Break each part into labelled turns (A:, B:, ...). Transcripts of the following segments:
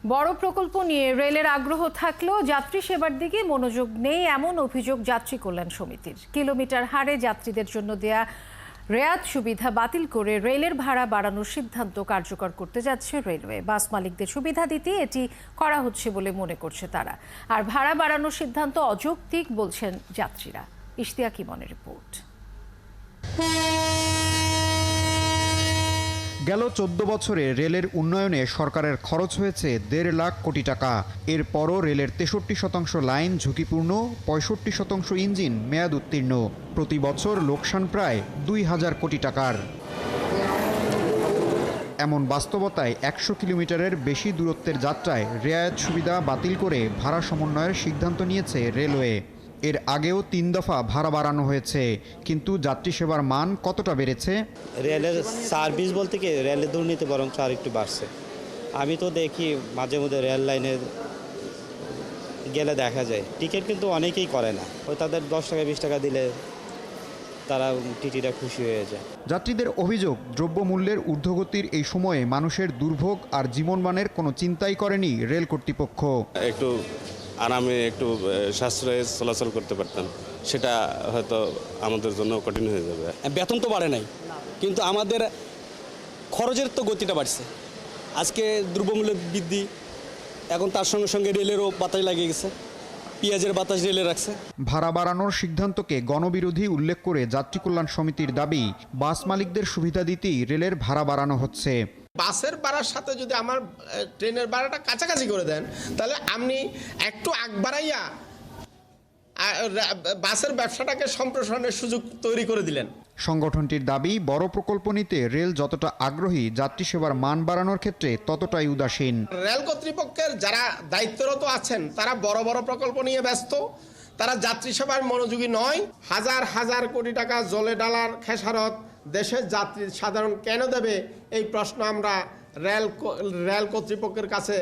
A: বড় প্রকল্প নিয়ে রেলের আগ্রহ থাকলেও যাত্রী সেবার দিকে মনোযোগ নেই এমন অভিযোগ যাত্রী কল্যাণ সমিতির। কিলোমিটার হারে যাত্রীদের জন্য দেয়া রেয়াত সুবিধা বাতিল করে রেলের ভাড়া বাড়ানোর সিদ্ধান্ত কার্যকর করতে যাচ্ছে রেলওয়ে। বাস মালিকদের সুবিধা দিতে এটি করা হচ্ছে বলে মনে করছে তারা। আর ভাড়া বাড়ানোর সিদ্ধান্ত অযৌক্তিক বলছেন যাত্রীরা। ইশতিয়াক ইমনের রিপোর্ট।
B: গেল 14 বছরে রেলের উন্নয়নে সরকারের খরচ হয়েছে 1.5 লাখ কোটি টাকা। এরপরও রেলের 63% লাইন ঝুঁকিপূর্ণ, 65% ইঞ্জিন মেয়াদ উত্তীর্ণ। প্রতি বছর লোকসান প্রায় 2000 কোটি টাকার। এমন বাস্তবতায় 100 কিলোমিটারের বেশি দূরত্বের যাত্রায় রেয়াত সুবিধা বাতিল করে ভাড়া সমন্বয়ের সিদ্ধান্ত নিয়েছে রেলওয়ে। এর আগেও 3 দফা ভাড়া বাড়ানো হয়েছে, কিন্তু যাত্রী সেবার মান কতটা বেড়েছে?
C: রেলের সার্ভিস বলতে কি, রেলের দুর্নীতি বরং আর একটু বাড়ছে। আমি তো দেখি মাঝে মধ্যে রেল লাইনে গেলে দেখা যায় টিকিট কিন্তু অনেকেই করে না। ওই তাদের 10 টাকা 20 টাকা দিলে তারা টিটিটা খুশি হয়ে যায়।
B: যাত্রীদের অভিযোগ, দ্রব্যমূল্যের ঊর্ধ্বগতির এই সময়ে মানুষের দুর্ভোগ আর জীবনমানের কোনো চিন্তাই করেনি রেল কর্তৃপক্ষ।
D: একটু আরামে একটু সাশ্রয়ে চলাচল করতে পারতাম, সেটা হয়তো আমাদের জন্য কঠিন হয়ে যাবে।
E: বেতন তো বাড়ে নাই, কিন্তু আমাদের খরচের তো গতিটা বাড়ছে। আজকে দ্রব্যমূল্য বৃদ্ধি, এখন তার সঙ্গে সঙ্গে রেলেরও বাতাস লাগিয়ে গেছে, পেঁয়াজের বাতাস রেলে রাখছে।
B: ভাড়া বাড়ানোর সিদ্ধান্তকে গণবিরোধী উল্লেখ করে যাত্রী কল্যাণ সমিতির দাবি, বাস মালিকদের সুবিধা দিতেই রেলের ভাড়া বাড়ানো হচ্ছে।
F: বাসের ভাড়ার সাথে যদি আমার ট্রেনের ভাড়াটা কাছাকাছি করে দেন, তাহলে আপনি একটু আগ বাড়াইয়া বাসের ব্যবসাটাকে সম্প্রসারণের সুযোগ তৈরি করে দিলেন।
B: সংগঠনটির দাবি, বড় প্রকল্প নিতে রেল যতটা আগ্রহী, যাত্রী সেবার মান বাড়ানোর ক্ষেত্রে ততটাই উদাসীন।
F: রেল কর্তৃপক্ষের যারা দায়িত্বরত আছেন তারা বড় বড় প্রকল্প নিয়ে ব্যস্ত, তারা যাত্রী সেবার মনোযোগী নয়। হাজার হাজার কোটি টাকা জলে ডালার খেসারত দেশের যাত্রী সাধারণ কেন দেবে, এই প্রশ্ন আমরা রেল কর্তৃপক্ষের কাছে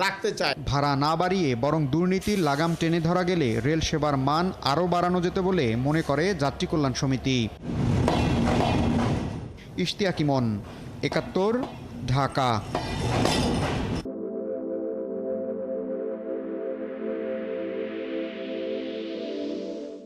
F: রাখতে চাই।
B: ভাড়া না বাড়িয়ে বরং দুর্নীতির লাগাম টেনে ধরা গেলে রেল সেবার মান আরও বাড়ানো যেতে বলে মনে করে যাত্রী কল্যাণ সমিতি। ইশতিয়াক ইমন, 71, ঢাকা।